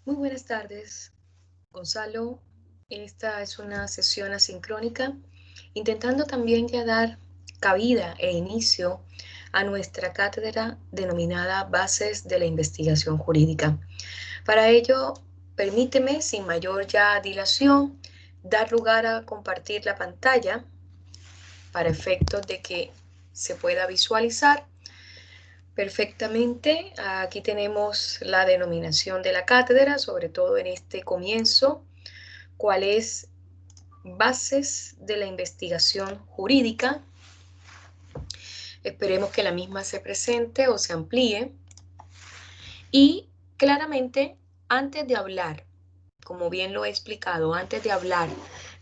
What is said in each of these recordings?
Muy buenas tardes, Gonzalo. Esta es una sesión asincrónica, intentando también ya dar cabida e inicio a nuestra cátedra denominada Bases de la Investigación Jurídica. Para ello, permíteme, sin mayor ya dilación, dar lugar a compartir la pantalla para efectos de que se pueda visualizar perfectamente. Aquí tenemos la denominación de la cátedra, sobre todo en este comienzo, cuál es bases de la investigación jurídica. Esperemos que la misma se presente o se amplíe. Y claramente, antes de hablar, como bien lo he explicado, antes de hablar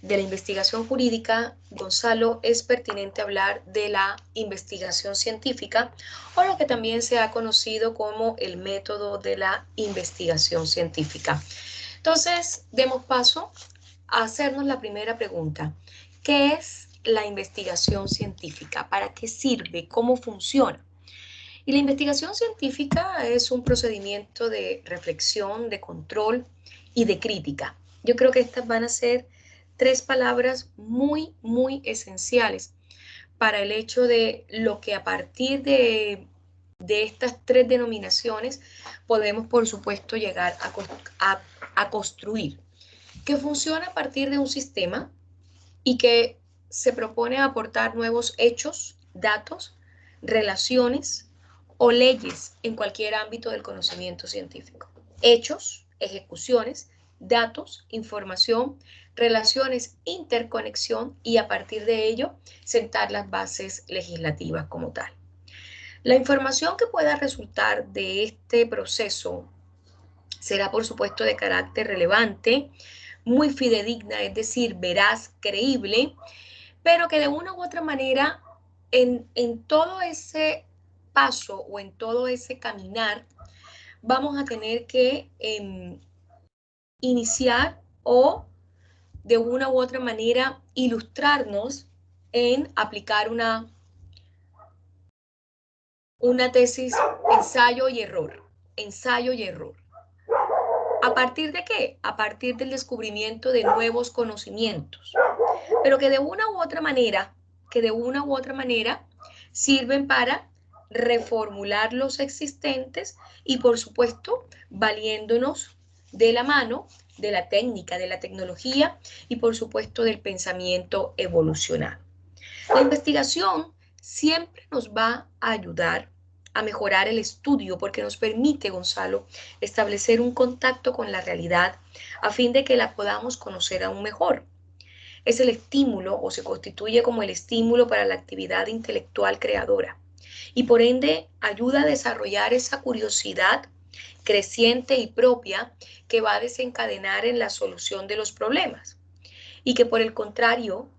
de la investigación jurídica, Gonzalo, es pertinente hablar de la investigación científica o lo que también se ha conocido como el método de la investigación científica. Entonces, demos paso a hacernos la primera pregunta. ¿Qué es la investigación científica? ¿Para qué sirve? ¿Cómo funciona? Y la investigación científica es un procedimiento de reflexión, de control y de crítica. Yo creo que estas van a ser tres palabras muy esenciales para el hecho de lo que a partir de estas tres denominaciones podemos, por supuesto, llegar a construir, que funciona a partir de un sistema y que se propone aportar nuevos hechos, datos, relaciones o leyes en cualquier ámbito del conocimiento científico. Hechos, ejecuciones, datos, información, relaciones, interconexión y a partir de ello sentar las bases legislativas como tal. La información que pueda resultar de este proceso será por supuesto de carácter relevante, muy fidedigna, es decir, veraz, creíble, pero que de una u otra manera en todo ese paso o en todo ese caminar vamos a tener que iniciar o de una u otra manera ilustrarnos en aplicar una tesis ensayo y error. ¿A partir de qué? A partir del descubrimiento de nuevos conocimientos, pero que de una u otra manera sirven para reformular los existentes y por supuesto valiéndonos de la mano de la técnica, de la tecnología y por supuesto del pensamiento evolucionado. La investigación siempre nos va a ayudar a mejorar el estudio porque nos permite, Gonzalo, establecer un contacto con la realidad a fin de que la podamos conocer aún mejor. Es el estímulo o se constituye como el estímulo para la actividad intelectual creadora y por ende ayuda a desarrollar esa curiosidad creciente y propia que va a desencadenar en la solución de los problemas y que por el contrario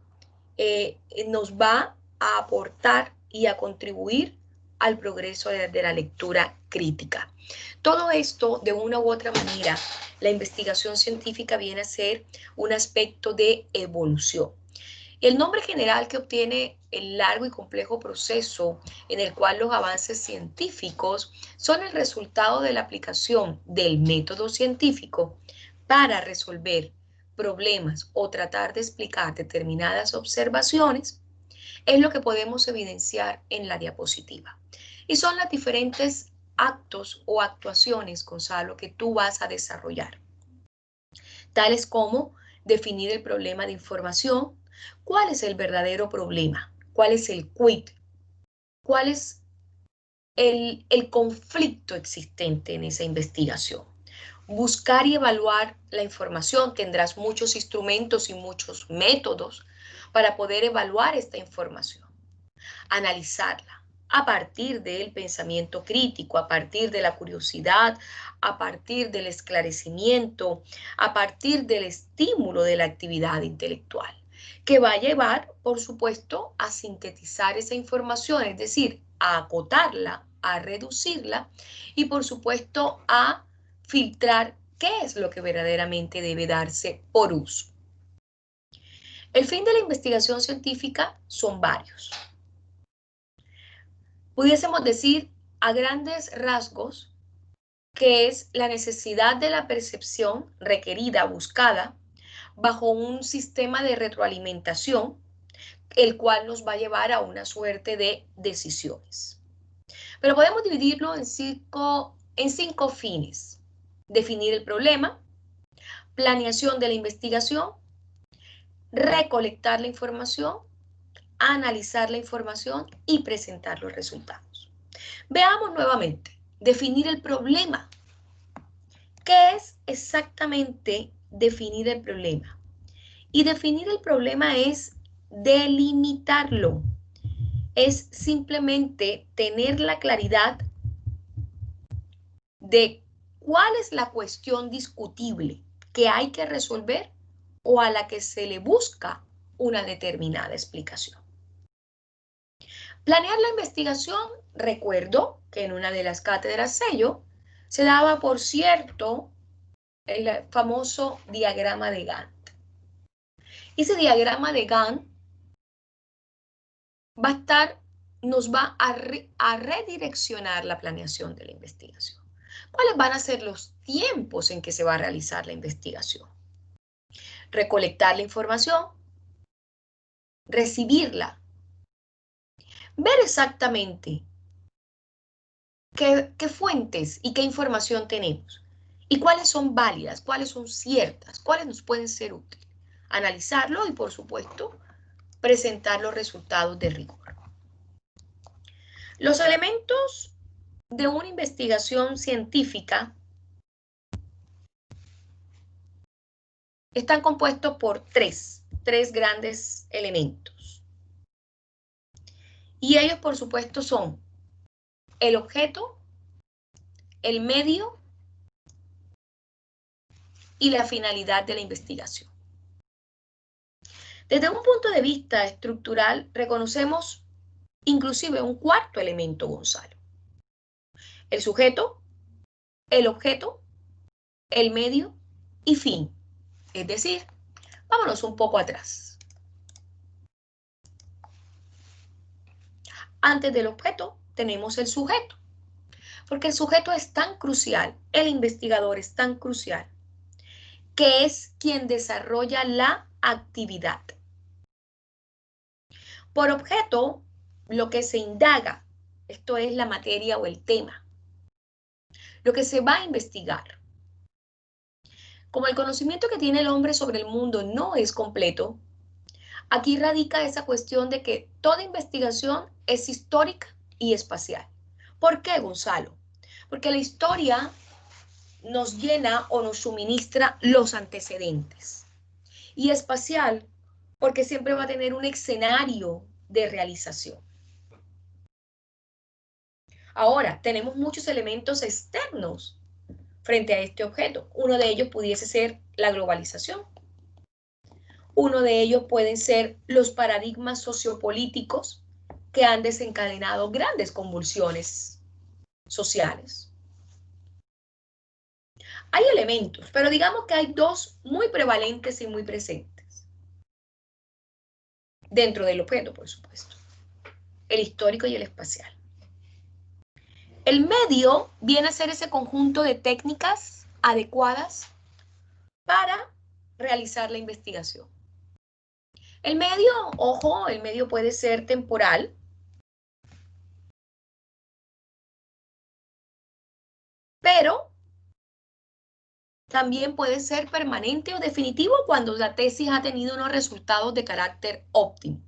nos va a aportar y a contribuir al progreso de la lectura crítica. Todo esto, de una u otra manera, la investigación científica viene a ser un aspecto de evolución. El nombre general que obtiene el largo y complejo proceso en el cual los avances científicos son el resultado de la aplicación del método científico para resolver problemas o tratar de explicar determinadas observaciones, es lo que podemos evidenciar en la diapositiva. Y son los diferentes actos o actuaciones, Gonzalo, que tú vas a desarrollar, tales como definir el problema de información, cuál es el verdadero problema, cuál es el quid, cuál es el conflicto existente en esa investigación. Buscar y evaluar la información, tendrás muchos instrumentos y muchos métodos para poder evaluar esta información, analizarla a partir del pensamiento crítico, a partir de la curiosidad, a partir del esclarecimiento, a partir del estímulo de la actividad intelectual, que va a llevar, por supuesto, a sintetizar esa información, es decir, a acotarla, a reducirla y, por supuesto, a filtrar qué es lo que verdaderamente debe darse por uso. El fin de la investigación científica son varios. Pudiésemos decir a grandes rasgos que es la necesidad de la percepción requerida, buscada, bajo un sistema de retroalimentación, el cual nos va a llevar a una suerte de decisiones. Pero podemos dividirlo en cinco fines. Definir el problema, planeación de la investigación, recolectar la información, analizar la información y presentar los resultados. Veamos nuevamente, definir el problema. ¿Qué es exactamente definir el problema? Y definir el problema es delimitarlo. Es simplemente tener la claridad de cuál es la cuestión discutible que hay que resolver o a la que se le busca una determinada explicación. Planear la investigación, recuerdo que en una de las cátedras sello se daba, por cierto, el famoso diagrama de Gantt. Ese diagrama de Gantt nos va a redireccionar la planeación de la investigación. ¿Cuáles van a ser los tiempos en que se va a realizar la investigación? Recolectar la información, recibirla, ver exactamente qué fuentes y qué información tenemos y cuáles son válidas, cuáles son ciertas, cuáles nos pueden ser útiles. Analizarlo y, por supuesto, presentar los resultados de rigor. Los elementos de una investigación científica están compuestos por tres grandes elementos. Y ellos, por supuesto, son el objeto, el medio y la finalidad de la investigación. Desde un punto de vista estructural, reconocemos inclusive un cuarto elemento, Gonzalo. El sujeto, el objeto, el medio y fin. Es decir, vámonos un poco atrás. Antes del objeto tenemos el sujeto, porque el sujeto es tan crucial, el investigador es tan crucial, que es quien desarrolla la actividad. Por objeto, lo que se indaga, esto es la materia o el tema, lo que se va a investigar. Como el conocimiento que tiene el hombre sobre el mundo no es completo, aquí radica esa cuestión de que toda investigación es histórica y espacial. ¿Por qué, Gonzalo? Porque la historia nos llena o nos suministra los antecedentes. Y espacial, porque siempre va a tener un escenario de realización. Ahora, tenemos muchos elementos externos frente a este objeto. Uno de ellos pudiese ser la globalización. Uno de ellos pueden ser los paradigmas sociopolíticos que han desencadenado grandes convulsiones sociales. Hay elementos, pero digamos que hay dos muy prevalentes y muy presentes. Dentro del objeto, por supuesto. El histórico y el espacial. El medio viene a ser ese conjunto de técnicas adecuadas para realizar la investigación. El medio, ojo, el medio puede ser temporal, pero también puede ser permanente o definitivo cuando la tesis ha tenido unos resultados de carácter óptimo.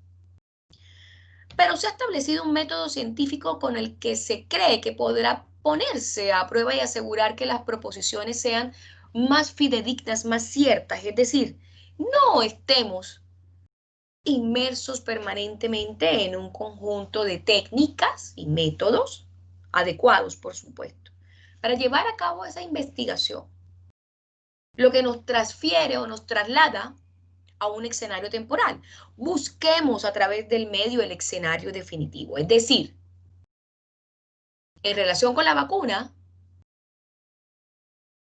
Pero se ha establecido un método científico con el que se cree que podrá ponerse a prueba y asegurar que las proposiciones sean más fidedignas, más ciertas, es decir, no estemos inmersos permanentemente en un conjunto de técnicas y métodos adecuados, por supuesto, para llevar a cabo esa investigación, lo que nos transfiere o nos traslada a un escenario temporal. Busquemos a través del medio el escenario definitivo, es decir, en relación con la vacuna,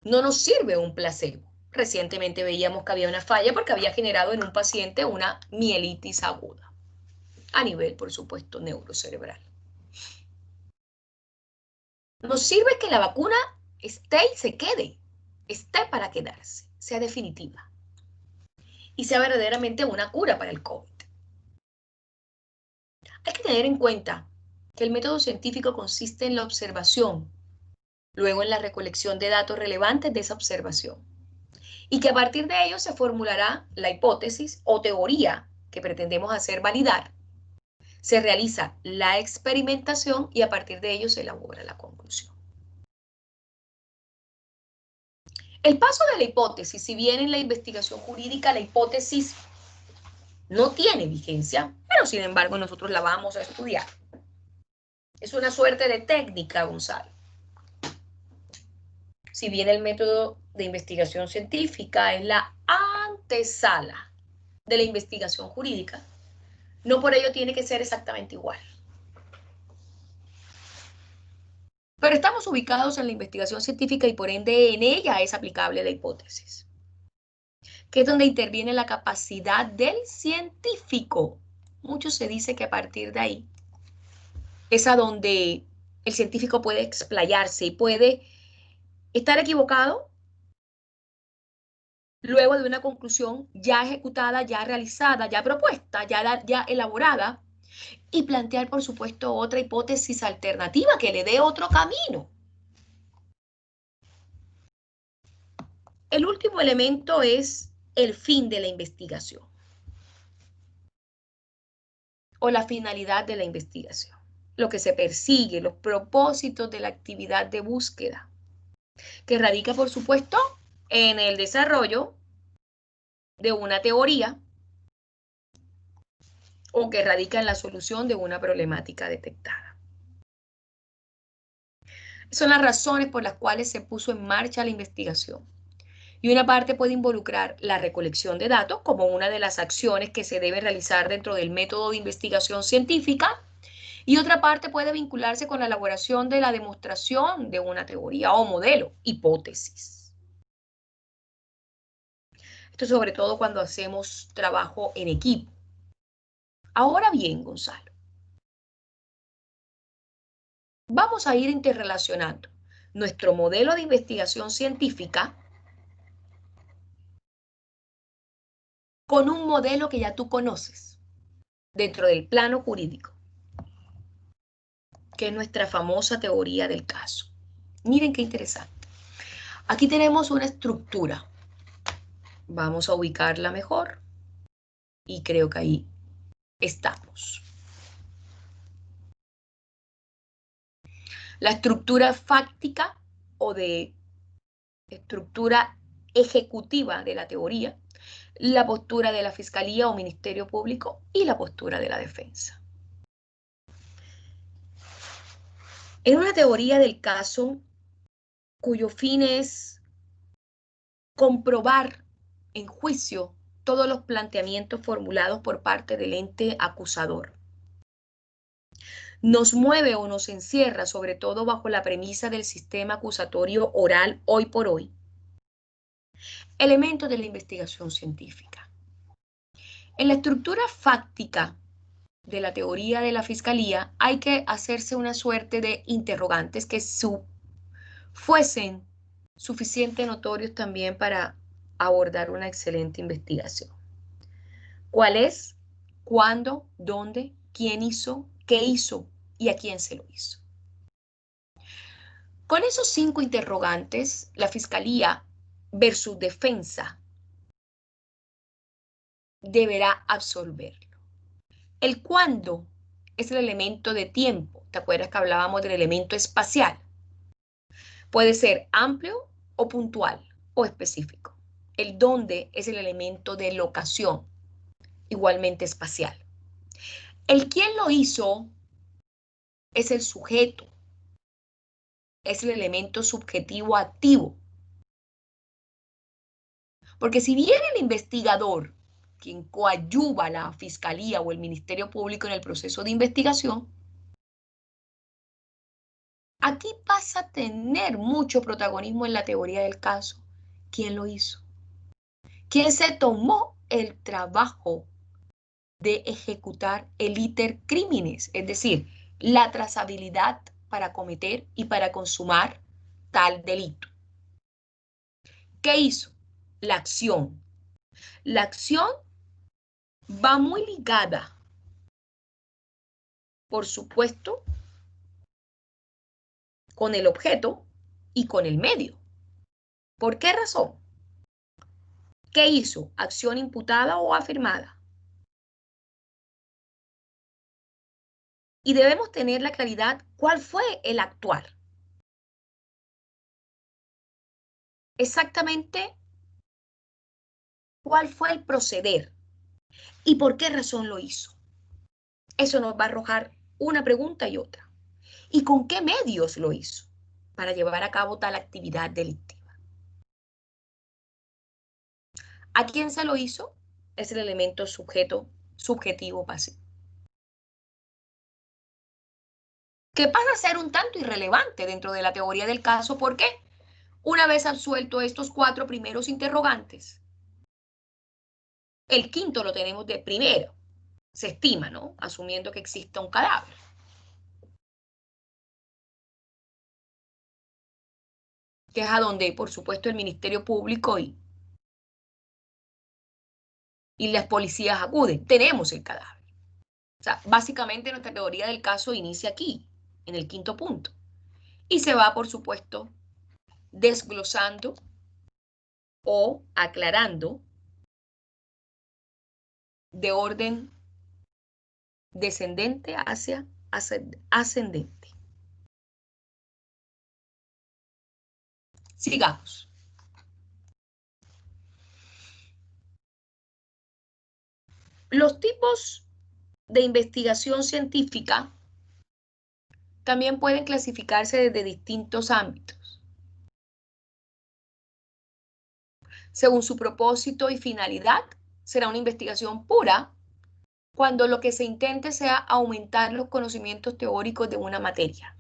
no nos sirve un placebo. Recientemente veíamos que había una falla porque había generado en un paciente una mielitis aguda, a nivel, por supuesto, neurocerebral. Nos sirve que la vacuna esté y se quede, esté para quedarse, sea definitiva y sea verdaderamente una cura para el COVID. Hay que tener en cuenta que el método científico consiste en la observación, luego en la recolección de datos relevantes de esa observación, y que a partir de ello se formulará la hipótesis o teoría que pretendemos hacer validar. Se realiza la experimentación y a partir de ello se elabora la conclusión. El paso de la hipótesis, si bien en la investigación jurídica la hipótesis no tiene vigencia, pero sin embargo nosotros la vamos a estudiar. Es una suerte de técnica, Gonzalo. Si bien el método de investigación científica es la antesala de la investigación jurídica, no por ello tiene que ser exactamente igual. Pero estamos ubicados en la investigación científica y por ende en ella es aplicable la hipótesis, que es donde interviene la capacidad del científico. Mucho se dice que a partir de ahí es a donde el científico puede explayarse y puede estar equivocado luego de una conclusión ya ejecutada, ya realizada, ya propuesta, ya elaborada, y plantear, por supuesto, otra hipótesis alternativa que le dé otro camino. El último elemento es el fin de la investigación o la finalidad de la investigación, lo que se persigue, los propósitos de la actividad de búsqueda, que radica, por supuesto, en el desarrollo de una teoría o que radica en la solución de una problemática detectada. Son las razones por las cuales se puso en marcha la investigación. Y una parte puede involucrar la recolección de datos como una de las acciones que se debe realizar dentro del método de investigación científica, y otra parte puede vincularse con la elaboración de la demostración de una teoría o modelo, hipótesis. Esto sobre todo cuando hacemos trabajo en equipo. Ahora bien, Gonzalo, vamos a ir interrelacionando nuestro modelo de investigación científica con un modelo que ya tú conoces dentro del plano jurídico, que es nuestra famosa teoría del caso. Miren qué interesante. Aquí tenemos una estructura. Vamos a ubicarla mejor y creo que ahí estamos. La estructura fáctica o de estructura ejecutiva de la teoría, la postura de la Fiscalía o Ministerio Público y la postura de la defensa. En una teoría del caso cuyo fin es comprobar en juicio todos los planteamientos formulados por parte del ente acusador, nos mueve o nos encierra, sobre todo bajo la premisa del sistema acusatorio oral hoy por hoy, elementos de la investigación científica. En la estructura fáctica de la teoría de la Fiscalía hay que hacerse una suerte de interrogantes que fuesen suficientemente notorios también para abordar una excelente investigación. ¿Cuál es? ¿Cuándo? ¿Dónde? ¿Quién hizo? ¿Qué hizo? ¿Y a quién se lo hizo? Con esos 5 interrogantes, la Fiscalía versus defensa deberá absolverlo. El cuándo es el elemento de tiempo. ¿Te acuerdas que hablábamos del elemento espacial? Puede ser amplio o puntual o específico. El dónde es el elemento de locación, igualmente espacial. El quién lo hizo es el sujeto, es el elemento subjetivo activo. Porque si bien el investigador, quien coadyuva a la Fiscalía o el Ministerio Público en el proceso de investigación, aquí pasa a tener mucho protagonismo en la teoría del caso. ¿Quién lo hizo? ¿Quién se tomó el trabajo de ejecutar el iter criminis? Es decir, la trazabilidad para cometer y para consumar tal delito. ¿Qué hizo? La acción. La acción va muy ligada, por supuesto, con el objeto y con el medio. ¿Por qué razón? ¿Qué hizo? ¿Acción imputada o afirmada? Y debemos tener la claridad cuál fue el actuar. Exactamente cuál fue el proceder y por qué razón lo hizo. Eso nos va a arrojar una pregunta y otra. ¿Y con qué medios lo hizo para llevar a cabo tal actividad delictiva? ¿A quién se lo hizo? Es el elemento sujeto, subjetivo, pasivo. Que pasa a ser un tanto irrelevante dentro de la teoría del caso. ¿Por qué? Una vez absuelto estos 4 primeros interrogantes, el quinto lo tenemos de primero. Se estima, ¿no? Asumiendo que exista un cadáver. Que es a donde, por supuesto, el Ministerio Público y las policías acuden. Tenemos el cadáver. O sea, básicamente nuestra teoría del caso inicia aquí, en el quinto punto. Y se va, por supuesto, desglosando o aclarando de orden descendente hacia ascendente. Sigamos. Los tipos de investigación científica también pueden clasificarse desde distintos ámbitos, según su propósito y finalidad. Será una investigación pura cuando lo que se intente sea aumentar los conocimientos teóricos de una materia.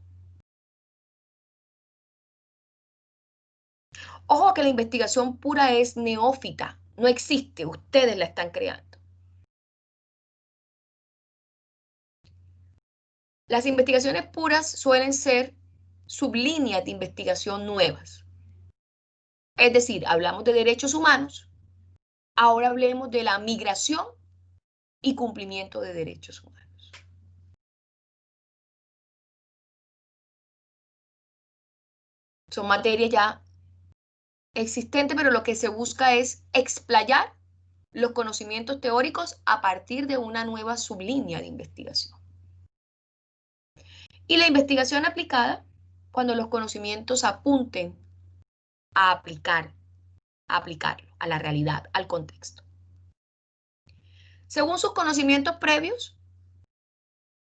Ojo que la investigación pura es neófita, no existe, ustedes la están creando. Las investigaciones puras suelen ser sublíneas de investigación nuevas. Es decir, hablamos de derechos humanos, ahora hablemos de la migración y cumplimiento de derechos humanos. Son materias ya existentes, pero lo que se busca es explayar los conocimientos teóricos a partir de una nueva sublínea de investigación. Y la investigación aplicada, cuando los conocimientos apunten a aplicarlo a la realidad, al contexto. Según sus conocimientos previos,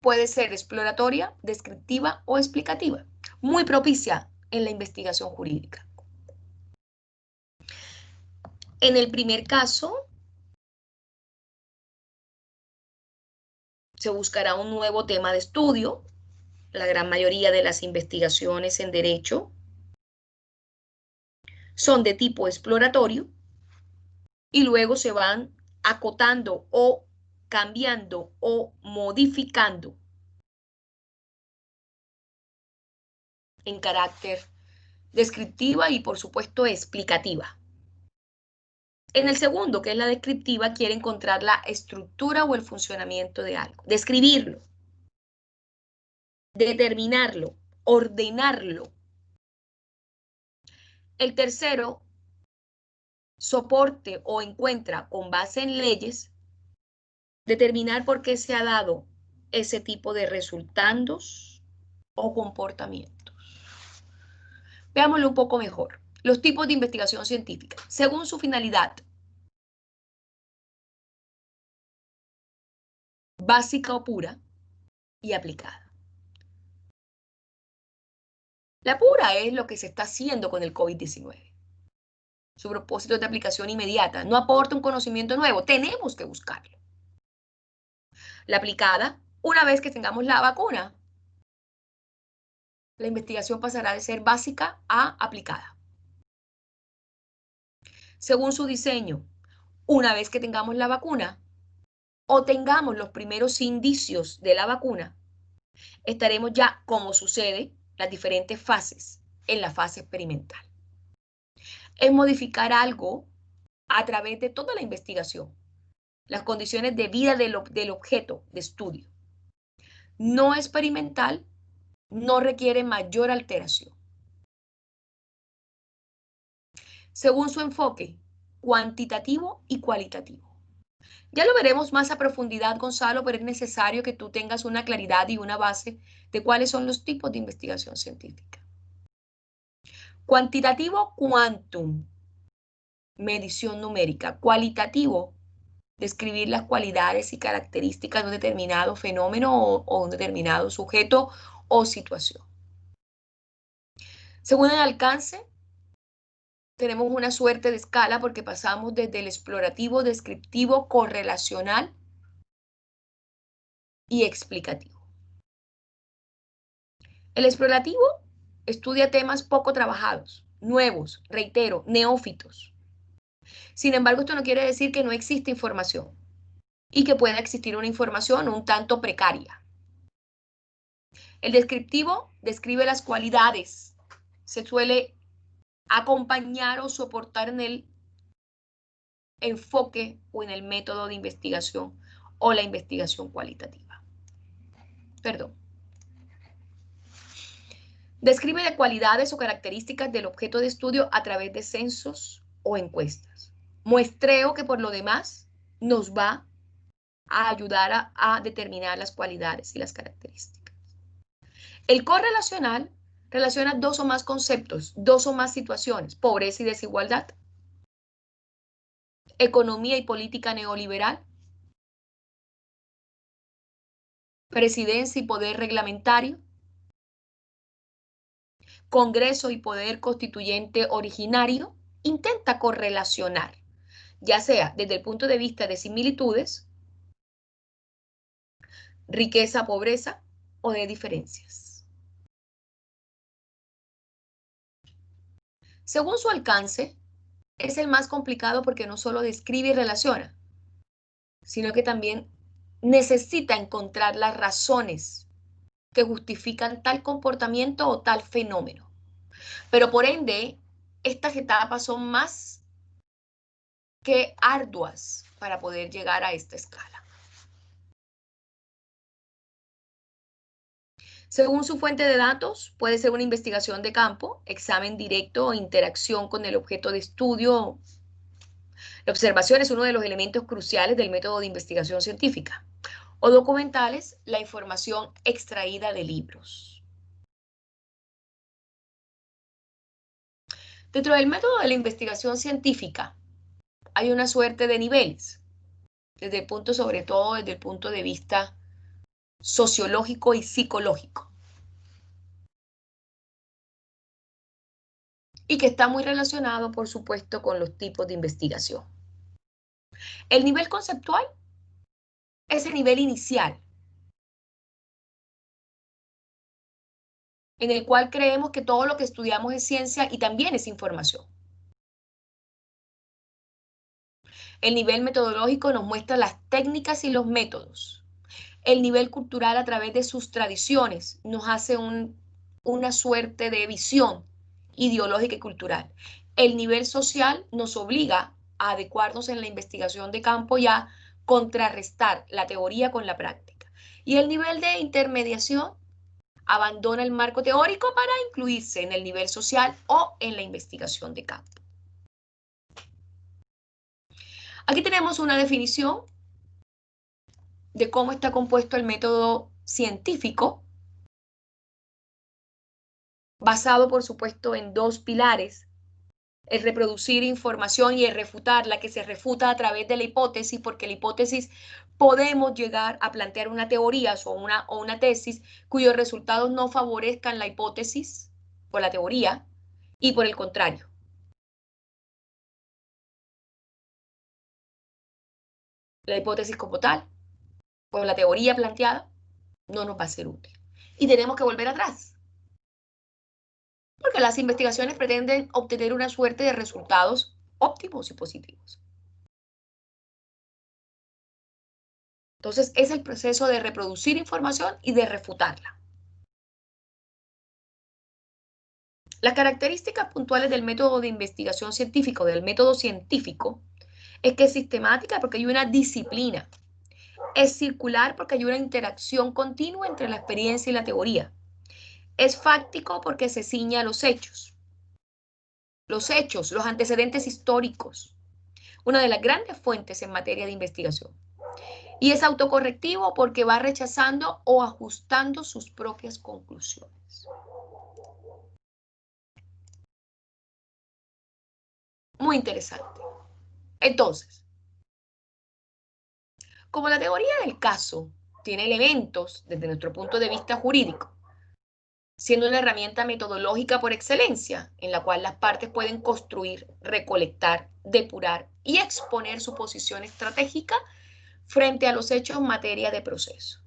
puede ser exploratoria, descriptiva o explicativa, muy propicia en la investigación jurídica. En el primer caso, se buscará un nuevo tema de estudio. La gran mayoría de las investigaciones en derecho son de tipo exploratorio y luego se van acotando o cambiando o modificando en carácter descriptiva y, por supuesto, explicativa. En el segundo, que es la descriptiva, quiere encontrar la estructura o el funcionamiento de algo, describirlo, determinarlo, ordenarlo. El tercero, soporte o encuentra con base en leyes, determinar por qué se ha dado ese tipo de resultados o comportamientos. Veámoslo un poco mejor. Los tipos de investigación científica, según su finalidad, básica o pura y aplicada. La pura es lo que se está haciendo con el COVID-19. Su propósito es de aplicación inmediata, no aporta un conocimiento nuevo, tenemos que buscarlo. La aplicada, una vez que tengamos la vacuna, la investigación pasará de ser básica a aplicada. Según su diseño, una vez que tengamos la vacuna o tengamos los primeros indicios de la vacuna, estaremos ya, como sucede, las diferentes fases en la fase experimental. Es modificar algo a través de toda la investigación, las condiciones de vida del objeto de estudio. No experimental, no requiere mayor alteración. Según su enfoque, cuantitativo y cualitativo. Ya lo veremos más a profundidad, Gonzalo, pero es necesario que tú tengas una claridad y una base de cuáles son los tipos de investigación científica. Cuantitativo, quantum, medición numérica. Cualitativo, describir las cualidades y características de un determinado fenómeno o un determinado sujeto o situación. Según el alcance, tenemos una suerte de escala porque pasamos desde el explorativo, descriptivo, correlacional y explicativo. El explorativo estudia temas poco trabajados, nuevos, reitero, neófitos. Sin embargo, esto no quiere decir que no existe información y que pueda existir una información un tanto precaria. El descriptivo describe las cualidades, se suele acompañar o soportar en el enfoque o en el método de investigación o la investigación cualitativa. Perdón. Describe las cualidades o características del objeto de estudio a través de censos o encuestas. Muestreo que por lo demás nos va a ayudar a determinar las cualidades y las características. El correlacional relaciona dos o más conceptos, dos o más situaciones, pobreza y desigualdad, economía y política neoliberal, presidencia y poder reglamentario, Congreso y poder constituyente originario, intenta correlacionar, ya sea desde el punto de vista de similitudes, riqueza, pobreza o de diferencias. Según su alcance, es el más complicado porque no solo describe y relaciona, sino que también necesita encontrar las razones que justifican tal comportamiento o tal fenómeno. Pero por ende, estas etapas son más que arduas para poder llegar a esta escala. Según su fuente de datos, puede ser una investigación de campo, examen directo o interacción con el objeto de estudio. La observación es uno de los elementos cruciales del método de investigación científica. O documentales, la información extraída de libros. Dentro del método de la investigación científica hay una suerte de niveles, sobre todo desde el punto de vista sociológico y psicológico. Y que está muy relacionado, por supuesto, con los tipos de investigación. El nivel conceptual es el nivel inicial, en el cual creemos que todo lo que estudiamos es ciencia y también es información. El nivel metodológico nos muestra las técnicas y los métodos. El nivel cultural, a través de sus tradiciones, nos hace una suerte de visión ideológica y cultural. El nivel social nos obliga a adecuarnos en la investigación de campo y a contrarrestar la teoría con la práctica. Y el nivel de intermediación abandona el marco teórico para incluirse en el nivel social o en la investigación de campo. Aquí tenemos una definición de cómo está compuesto el método científico, basado, por supuesto, en dos pilares: el reproducir información y el refutar, la que se refuta a través de la hipótesis, porque la hipótesis podemos llegar a plantear una teoría o una tesis cuyos resultados no favorezcan la hipótesis o la teoría, y por el contrario. La hipótesis como tal, o la teoría planteada, no nos va a ser útil. Y tenemos que volver atrás, porque las investigaciones pretenden obtener una suerte de resultados óptimos y positivos. Entonces, es el proceso de reproducir información y de refutarla. Las características puntuales del método de investigación científica o del método científico es que es sistemática porque hay una disciplina. Es circular porque hay una interacción continua entre la experiencia y la teoría. Es fáctico porque se ciña a los hechos, los antecedentes históricos, una de las grandes fuentes en materia de investigación. Y es autocorrectivo porque va rechazando o ajustando sus propias conclusiones. Muy interesante. Entonces, como la teoría del caso tiene elementos desde nuestro punto de vista jurídico, siendo una herramienta metodológica por excelencia, en la cual las partes pueden construir, recolectar, depurar y exponer su posición estratégica frente a los hechos en materia de proceso.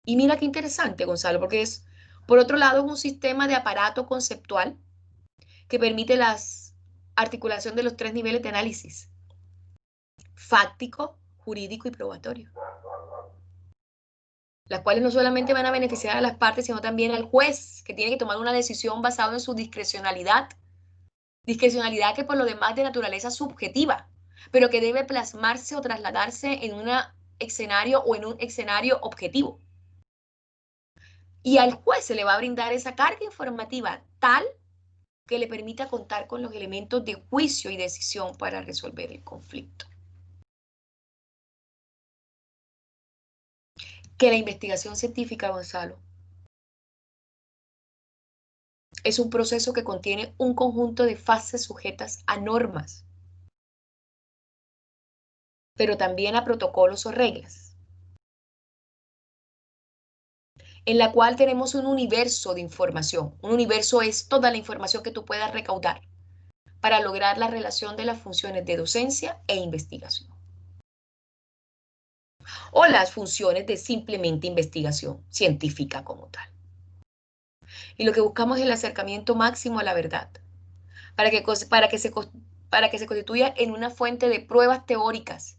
Y mira qué interesante, Gonzalo, porque es, por otro lado, un sistema de aparato conceptual que permite la articulación de los tres niveles de análisis: fáctico, jurídico y probatorio, las cuales no solamente van a beneficiar a las partes, sino también al juez, que tiene que tomar una decisión basada en su discrecionalidad que por lo demás de naturaleza subjetiva, pero que debe plasmarse o trasladarse en un escenario o en un escenario objetivo. Y al juez se le va a brindar esa carga informativa tal que le permita contar con los elementos de juicio y decisión para resolver el conflicto. Que la investigación científica, Gonzalo, es un proceso que contiene un conjunto de fases sujetas a normas, pero también a protocolos o reglas, en la cual tenemos un universo de información. Un universo es toda la información que tú puedas recaudar para lograr la relación de las funciones de docencia e investigación, o las funciones de simplemente investigación científica como tal. Y lo que buscamos es el acercamiento máximo a la verdad, para que, para que se constituya en una fuente de pruebas teóricas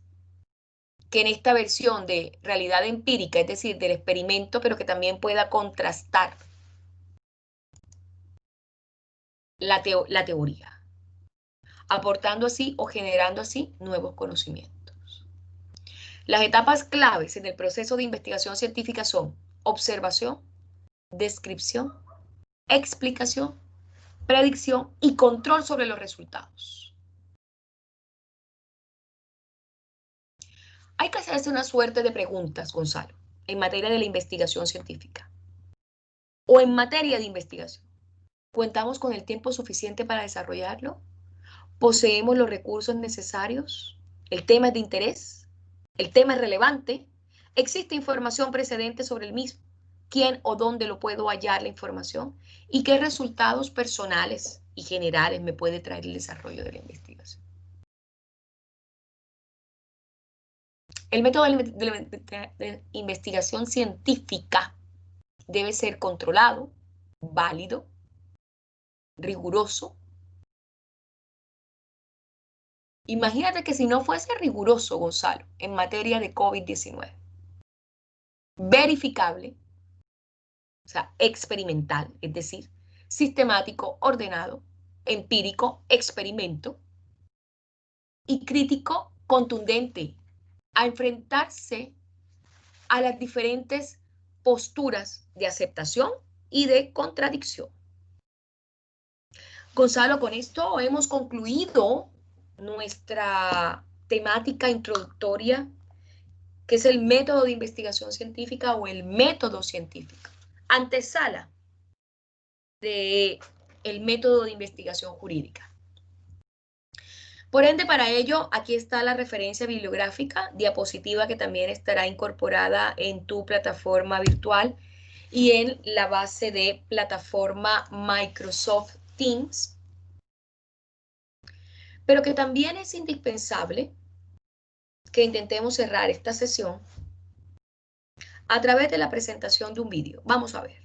que en esta versión de realidad empírica, es decir, del experimento, pero que también pueda contrastar la teoría, aportando así o generando así nuevos conocimientos. Las etapas claves en el proceso de investigación científica son observación, descripción, explicación, predicción y control sobre los resultados. Hay que hacerse una suerte de preguntas, Gonzalo, en materia de la investigación científica o en materia de investigación. ¿Contamos con el tiempo suficiente para desarrollarlo? ¿Poseemos los recursos necesarios? ¿El tema es de interés? ¿El tema es relevante? ¿Existe información precedente sobre el mismo? ¿Quién o dónde lo puedo hallar la información? ¿Y qué resultados personales y generales me puede traer el desarrollo de la investigación? El método de investigación científica debe ser controlado, válido, riguroso. Imagínate que si no fuese riguroso, Gonzalo, en materia de COVID-19, verificable, o sea, experimental, es decir, sistemático, ordenado, empírico, experimento, y crítico, contundente, a enfrentarse a las diferentes posturas de aceptación y de contradicción. Gonzalo, con esto hemos concluido nuestra temática introductoria, que es el método de investigación científica o el método científico, antesala de el método de investigación jurídica. Por ende, para ello, aquí está la referencia bibliográfica, diapositiva que también estará incorporada en tu plataforma virtual y en la base de plataforma Microsoft Teams, pero que también es indispensable que intentemos cerrar esta sesión a través de la presentación de un vídeo. Vamos a ver.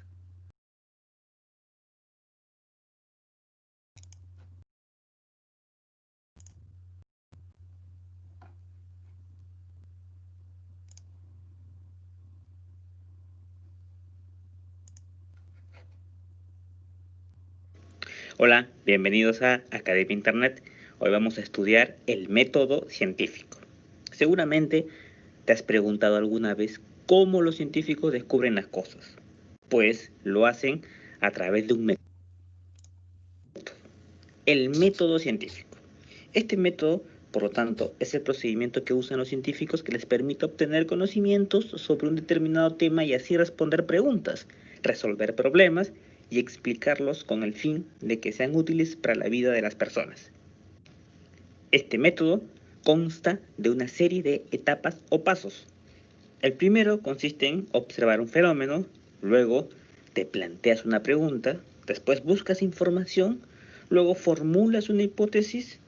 Hola, bienvenidos a Academia Internet. Hoy vamos a estudiar el método científico. Seguramente te has preguntado alguna vez cómo los científicos descubren las cosas. Pues lo hacen a través de un método. El método científico. Este método, por lo tanto, es el procedimiento que usan los científicos que les permite obtener conocimientos sobre un determinado tema y así responder preguntas, resolver problemas y explicarlos con el fin de que sean útiles para la vida de las personas. Este método consta de una serie de etapas o pasos. El primero consiste en observar un fenómeno, luego te planteas una pregunta, después buscas información, luego formulas una hipótesis,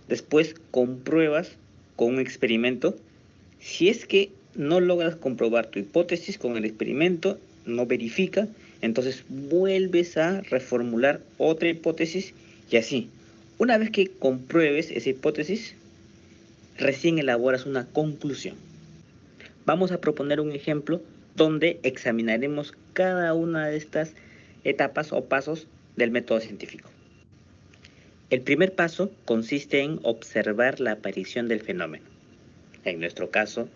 después compruebas con un experimento. Si es que no logras comprobar tu hipótesis con el experimento, no verifica, entonces vuelves a reformular otra hipótesis y así. Una vez que compruebes esa hipótesis, recién elaboras una conclusión. Vamos a proponer un ejemplo donde examinaremos cada una de estas etapas o pasos del método científico. El primer paso consiste en observar la aparición del fenómeno. En nuestro caso,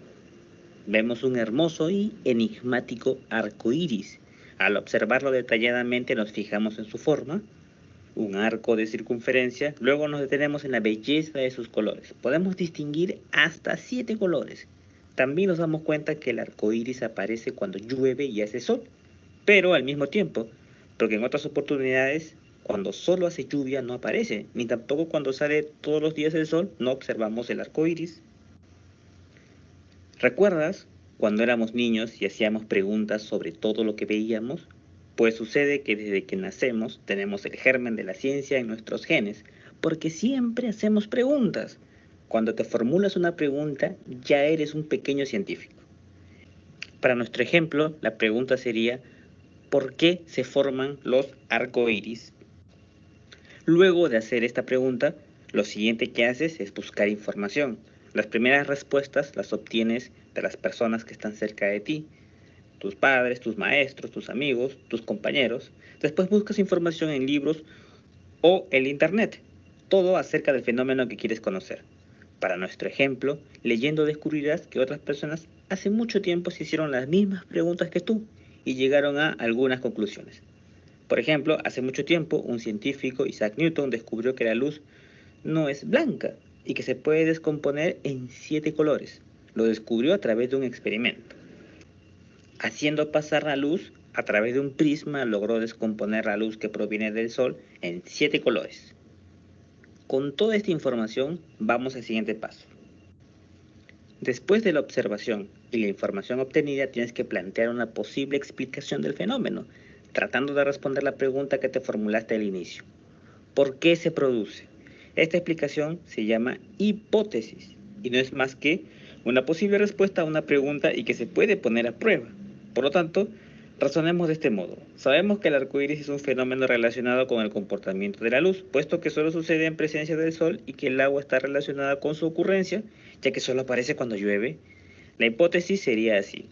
vemos un hermoso y enigmático arco iris. Al observarlo detalladamente nos fijamos en su forma, un arco de circunferencia, luego nos detenemos en la belleza de sus colores. Podemos distinguir hasta 7 colores. También nos damos cuenta que el arco iris aparece cuando llueve y hace sol, pero al mismo tiempo, porque en otras oportunidades, cuando solo hace lluvia no aparece, ni tampoco cuando sale todos los días el sol no observamos el arco iris. ¿Recuerdas cuando éramos niños y hacíamos preguntas sobre todo lo que veíamos? Pues sucede que desde que nacemos tenemos el germen de la ciencia en nuestros genes, porque siempre hacemos preguntas. Cuando te formulas una pregunta, ya eres un pequeño científico. Para nuestro ejemplo, la pregunta sería, ¿por qué se forman los arcoíris? Luego de hacer esta pregunta, lo siguiente que haces es buscar información. Las primeras respuestas las obtienes de las personas que están cerca de ti, tus padres, tus maestros, tus amigos, tus compañeros. Después buscas información en libros o en internet, todo acerca del fenómeno que quieres conocer. Para nuestro ejemplo, leyendo descubrirás que otras personas hace mucho tiempo se hicieron las mismas preguntas que tú y llegaron a algunas conclusiones. Por ejemplo, hace mucho tiempo un científico, Isaac Newton, descubrió que la luz no es blanca y que se puede descomponer en 7 colores. Lo descubrió a través de un experimento. Haciendo pasar la luz a través de un prisma, logró descomponer la luz que proviene del sol en 7 colores. Con toda esta información, vamos al siguiente paso. Después de la observación y la información obtenida, tienes que plantear una posible explicación del fenómeno, tratando de responder la pregunta que te formulaste al inicio. ¿Por qué se produce? Esta explicación se llama hipótesis y no es más que una posible respuesta a una pregunta y que se puede poner a prueba. Por lo tanto, razonemos de este modo. Sabemos que el arco iris es un fenómeno relacionado con el comportamiento de la luz, puesto que solo sucede en presencia del sol y que el agua está relacionada con su ocurrencia, ya que solo aparece cuando llueve. La hipótesis sería así.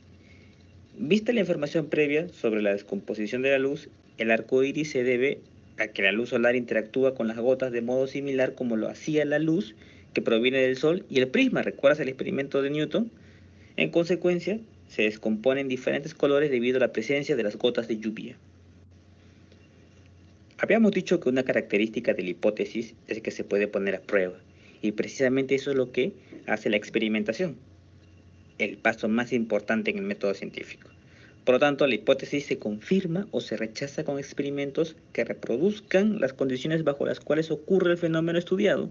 Vista la información previa sobre la descomposición de la luz, el arco iris se debe a que la luz solar interactúa con las gotas de modo similar como lo hacía la luz que proviene del sol y el prisma. ¿Recuerdas el experimento de Newton? En consecuencia, se descompone en diferentes colores debido a la presencia de las gotas de lluvia. Habíamos dicho que una característica de la hipótesis es que se puede poner a prueba, y precisamente eso es lo que hace la experimentación, el paso más importante en el método científico. Por lo tanto, la hipótesis se confirma o se rechaza con experimentos que reproduzcan las condiciones bajo las cuales ocurre el fenómeno estudiado.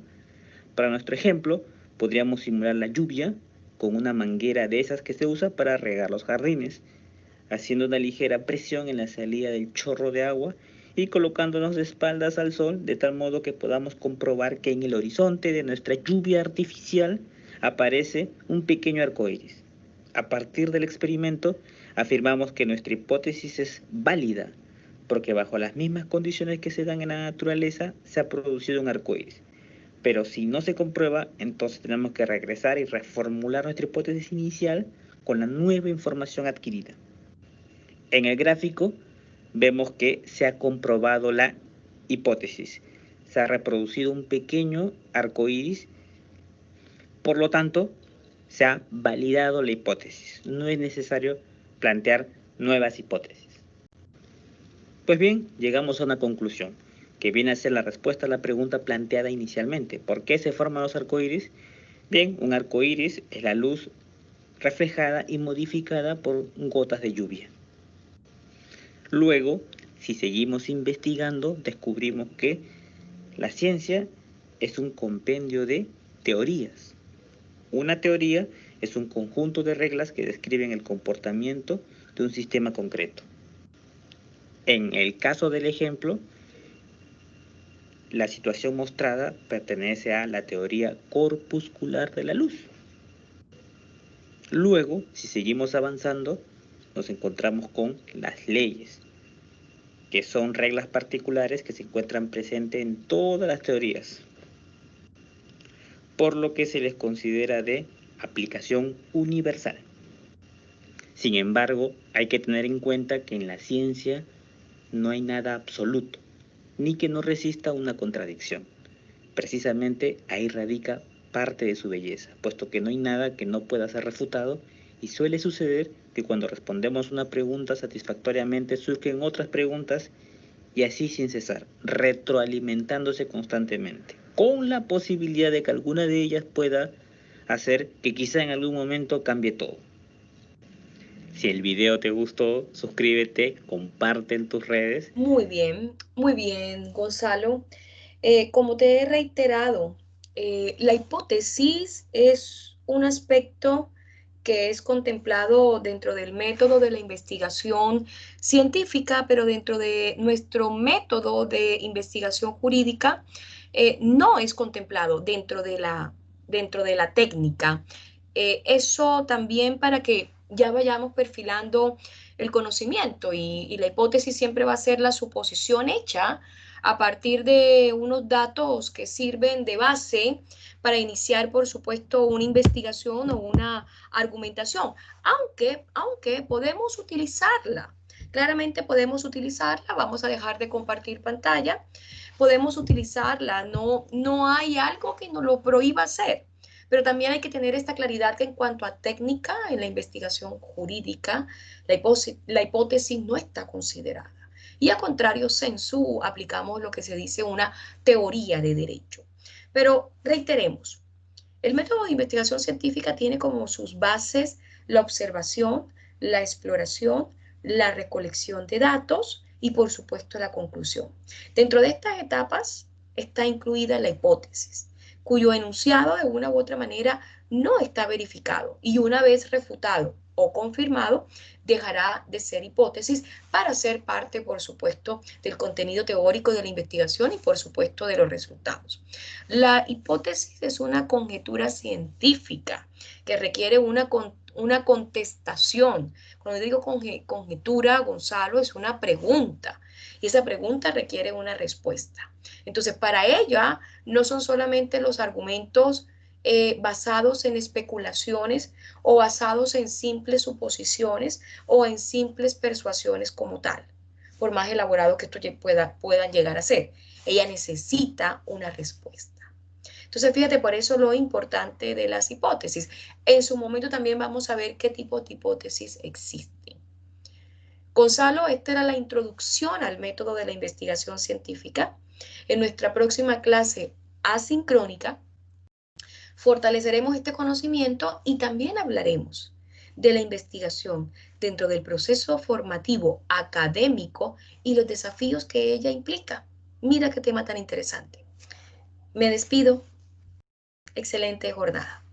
Para nuestro ejemplo, podríamos simular la lluvia con una manguera de esas que se usa para regar los jardines, haciendo una ligera presión en la salida del chorro de agua y colocándonos de espaldas al sol de tal modo que podamos comprobar que en el horizonte de nuestra lluvia artificial aparece un pequeño arco iris. A partir del experimento, afirmamos que nuestra hipótesis es válida, porque bajo las mismas condiciones que se dan en la naturaleza se ha producido un arco iris. Pero si no se comprueba, entonces tenemos que regresar y reformular nuestra hipótesis inicial con la nueva información adquirida. En el gráfico vemos que se ha comprobado la hipótesis. Se ha reproducido un pequeño arco iris, por lo tanto, se ha validado la hipótesis. No es necesario plantear nuevas hipótesis. Pues bien, llegamos a una conclusión, que viene a ser la respuesta a la pregunta planteada inicialmente. ¿Por qué se forman los arcoíris? Bien, un arcoíris es la luz reflejada y modificada por gotas de lluvia. Luego, si seguimos investigando, descubrimos que la ciencia es un compendio de teorías. Una teoría es un conjunto de reglas que describen el comportamiento de un sistema concreto. En el caso del ejemplo, la situación mostrada pertenece a la teoría corpuscular de la luz. Luego, si seguimos avanzando, nos encontramos con las leyes, que son reglas particulares que se encuentran presentes en todas las teorías, por lo que se les considera de aplicación universal. Sin embargo, hay que tener en cuenta que en la ciencia no hay nada absoluto, ni que no resista una contradicción. Precisamente ahí radica parte de su belleza, puesto que no hay nada que no pueda ser refutado, y suele suceder que cuando respondemos una pregunta satisfactoriamente surgen otras preguntas, y así sin cesar, retroalimentándose constantemente, con la posibilidad de que alguna de ellas pueda hacer que quizá en algún momento cambie todo. Si el video te gustó, suscríbete, comparte en tus redes. Muy bien, Gonzalo. Como te he reiterado, la hipótesis es un aspecto que es contemplado dentro del método de la investigación científica, pero dentro de nuestro método de investigación jurídica no es contemplado dentro de la técnica. Eso también para que ya vayamos perfilando el conocimiento y la hipótesis siempre va a ser la suposición hecha a partir de unos datos que sirven de base para iniciar, por supuesto, una investigación o una argumentación, aunque podemos utilizarla. Claramente podemos utilizarla, vamos a dejar de compartir pantalla, podemos utilizarla, no hay algo que nos lo prohíba hacer. Pero también hay que tener esta claridad que en cuanto a técnica en la investigación jurídica, la hipótesis no está considerada. Y a contrario, sensu, aplicamos lo que se dice una teoría de derecho. Pero reiteremos, el método de investigación científica tiene como sus bases la observación, la exploración, la recolección de datos y, por supuesto, la conclusión. Dentro de estas etapas está incluida la hipótesis, cuyo enunciado de una u otra manera no está verificado y una vez refutado o confirmado, dejará de ser hipótesis para ser parte, por supuesto, del contenido teórico de la investigación y, por supuesto, de los resultados. La hipótesis es una conjetura científica que requiere una contestación. Cuando digo conjetura, Gonzalo, es una pregunta y esa pregunta requiere una respuesta. Entonces, para ella no son solamente los argumentos basados en especulaciones o basados en simples suposiciones o en simples persuasiones como tal, por más elaborado que esto puedan llegar a ser. Ella necesita una respuesta. Entonces, fíjate, por eso lo importante de las hipótesis. En su momento también vamos a ver qué tipo de hipótesis existen. Gonzalo, esta era la introducción al método de la investigación científica. En nuestra próxima clase asincrónica, fortaleceremos este conocimiento y también hablaremos de la investigación dentro del proceso formativo académico y los desafíos que ella implica. Mira qué tema tan interesante. Me despido. Excelente jornada.